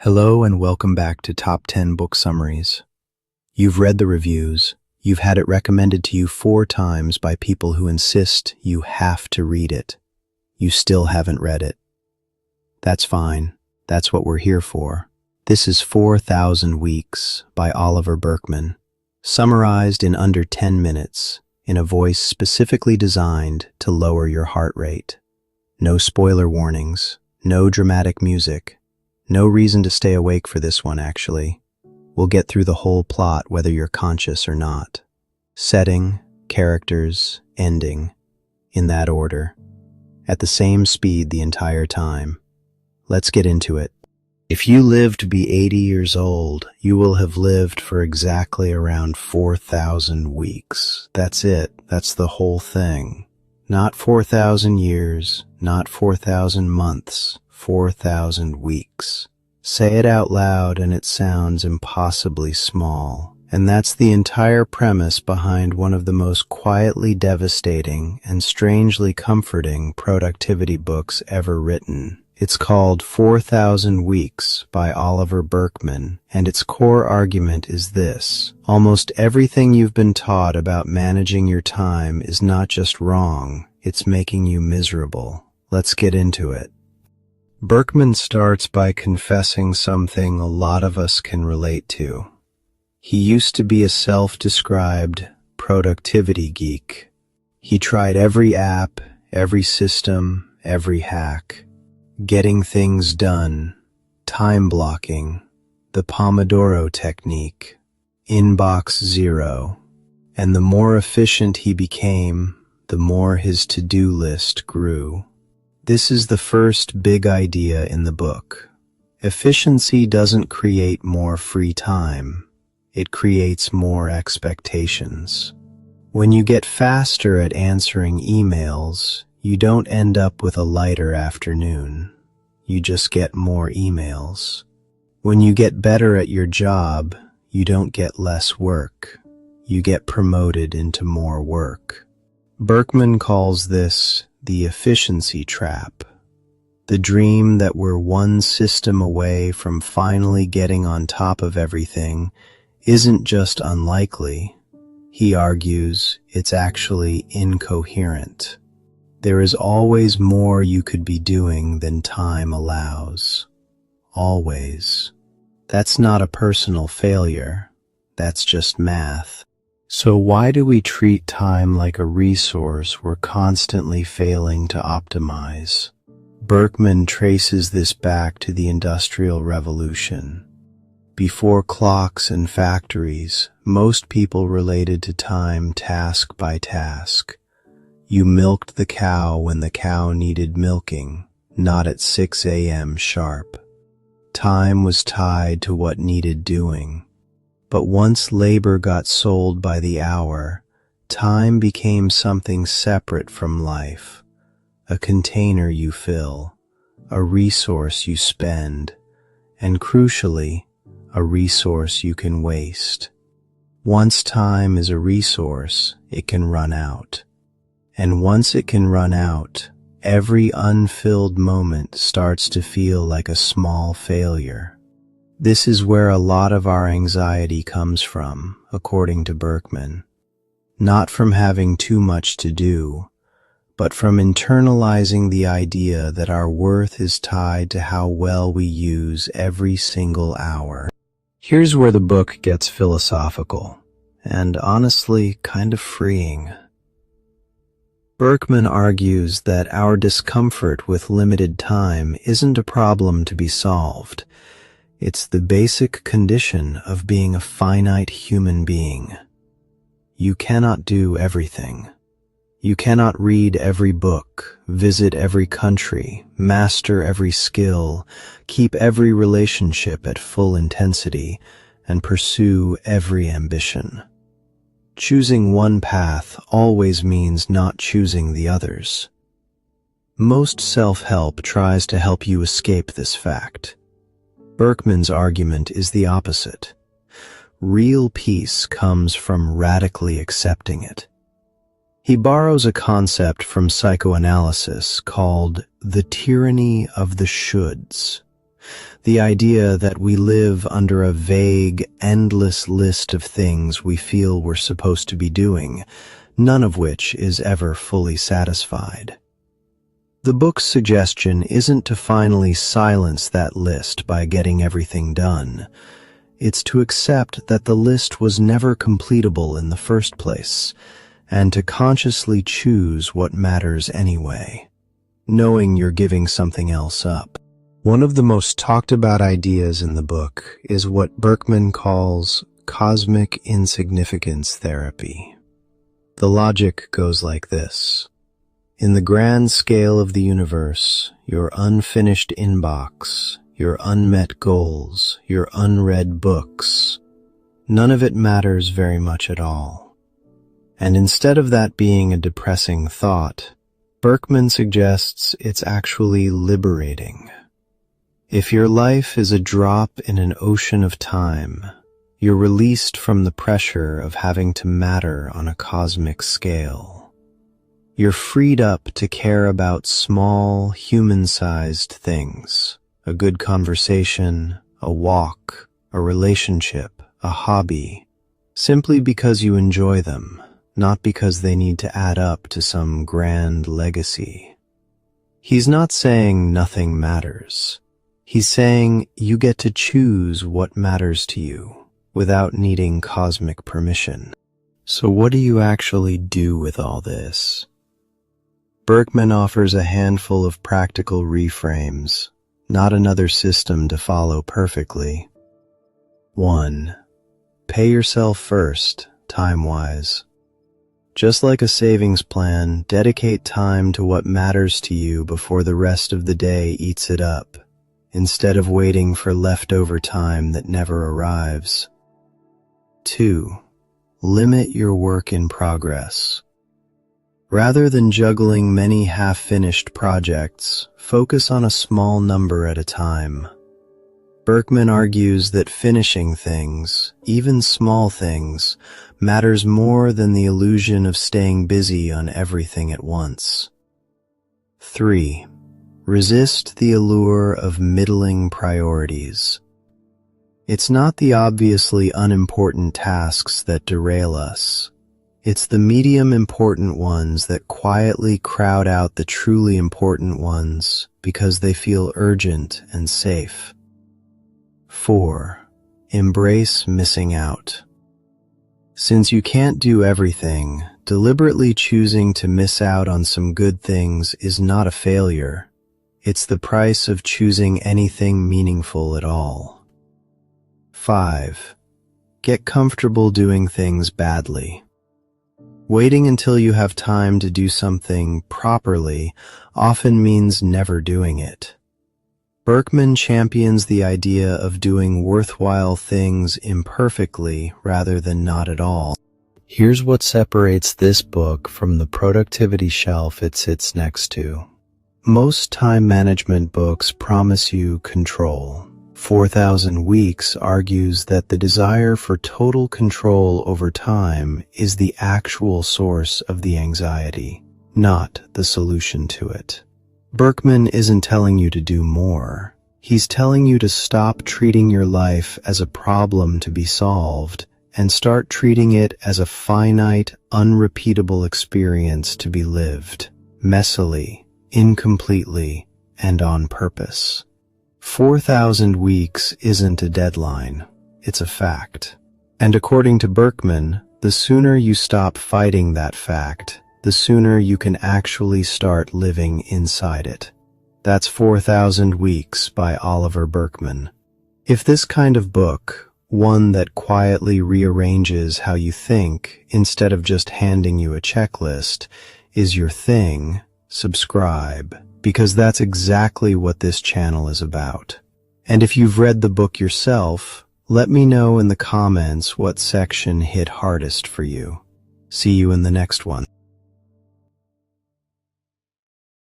Hello and welcome back to Top 10 Book Summaries. You've read the reviews. You've had it recommended to you 4 times by people who insist you have to read it. You still haven't read it. That's fine. That's what we're here for. This is 4,000 Weeks by Oliver Burkeman, summarized in under 10 minutes in a voice specifically designed to lower your heart rate. No spoiler warnings, no dramatic music. No reason to stay awake for this one, actually. We'll get through the whole plot whether you're conscious or not. Setting, characters, ending, in that order. At the same speed the entire time. Let's get into it. If you live to be 80 years old, you will have lived for exactly around 4,000 weeks. That's it. That's the whole thing. Not 4,000 years, not 4,000 months. 4,000 weeks. Say it out loud and it sounds impossibly small. And that's the entire premise behind one of the most quietly devastating and strangely comforting productivity books ever written. It's called 4,000 Weeks by Oliver Burkeman, and its core argument is this: almost everything you've been taught about managing your time is not just wrong, it's making you miserable. Let's get into it. Burkeman starts by confessing something a lot of us can relate to. He used to be a self-described productivity geek. He tried every app, every system, every hack. Getting things done, time blocking, the Pomodoro technique, inbox zero. And the more efficient he became, the more his to-do list grew. This is the first big idea in the book. Efficiency doesn't create more free time. It creates more expectations. When you get faster at answering emails, you don't end up with a lighter afternoon. You just get more emails. When you get better at your job, you don't get less work. You get promoted into more work. Burkeman calls this the efficiency trap. The dream that we're one system away from finally getting on top of everything isn't just unlikely. He argues it's actually incoherent. There is always more you could be doing than time allows. Always. That's not a personal failure. That's just math. So why do we treat time like a resource we're constantly failing to optimize? Burkeman traces this back to the Industrial Revolution. Before clocks and factories, most people related to time task by task. You milked the cow when the cow needed milking, not at 6 a.m. sharp. Time was tied to what needed doing. But once labor got sold by the hour, time became something separate from life. A container you fill, a resource you spend, and crucially, a resource you can waste. Once time is a resource, it can run out. And once it can run out, every unfilled moment starts to feel like a small failure. This is where a lot of our anxiety comes from, according to Burkeman. Not from having too much to do, but from internalizing the idea that our worth is tied to how well we use every single hour. Here's where the book gets philosophical, and honestly, kind of freeing. Burkeman argues that our discomfort with limited time isn't a problem to be solved. It's the basic condition of being a finite human being. You cannot do everything. You cannot read every book, visit every country, master every skill, keep every relationship at full intensity, and pursue every ambition. Choosing one path always means not choosing the others. Most self-help tries to help you escape this fact. Burkeman's argument is the opposite. Real peace comes from radically accepting it. He borrows a concept from psychoanalysis called the tyranny of the shoulds. The idea that we live under a vague, endless list of things we feel we're supposed to be doing, none of which is ever fully satisfied. The book's suggestion isn't to finally silence that list by getting everything done. It's to accept that the list was never completable in the first place, and to consciously choose what matters anyway, knowing you're giving something else up. One of the most talked about ideas in the book is what Burkeman calls cosmic insignificance therapy. The logic goes like this. In the grand scale of the universe, your unfinished inbox, your unmet goals, your unread books, none of it matters very much at all. And instead of that being a depressing thought, Burkeman suggests it's actually liberating. If your life is a drop in an ocean of time, you're released from the pressure of having to matter on a cosmic scale. You're freed up to care about small, human-sized things, a good conversation, a walk, a relationship, a hobby, simply because you enjoy them, not because they need to add up to some grand legacy. He's not saying nothing matters. He's saying you get to choose what matters to you without needing cosmic permission. So what do you actually do with all this? Burkeman offers a handful of practical reframes, not another system to follow perfectly. 1. Pay yourself first, time-wise. Just like a savings plan, dedicate time to what matters to you before the rest of the day eats it up, instead of waiting for leftover time that never arrives. 2. Limit your work in progress. Rather than juggling many half-finished projects, focus on a small number at a time. Burkeman argues that finishing things, even small things, matters more than the illusion of staying busy on everything at once. 3. Resist the allure of middling priorities. It's not the obviously unimportant tasks that derail us. It's the medium important ones that quietly crowd out the truly important ones because they feel urgent and safe. 4. Embrace missing out. Since you can't do everything, deliberately choosing to miss out on some good things is not a failure. It's the price of choosing anything meaningful at all. 5. Get comfortable doing things badly. Waiting until you have time to do something properly often means never doing it. Burkeman champions the idea of doing worthwhile things imperfectly rather than not at all. Here's what separates this book from the productivity shelf it sits next to. Most time management books promise you control. 4,000 Weeks argues that the desire for total control over time is the actual source of the anxiety, not the solution to it. Burkeman isn't telling you to do more. He's telling you to stop treating your life as a problem to be solved and start treating it as a finite, unrepeatable experience to be lived, messily, incompletely, and on purpose. 4,000 Weeks isn't a deadline, it's a fact. And according to Burkeman, the sooner you stop fighting that fact, the sooner you can actually start living inside it. That's 4,000 Weeks by Oliver Burkeman. If this kind of book, one that quietly rearranges how you think instead of just handing you a checklist, is your thing, subscribe, because that's exactly what this channel is about. And if you've read the book yourself, let me know in the comments what section hit hardest for you. See you in the next one.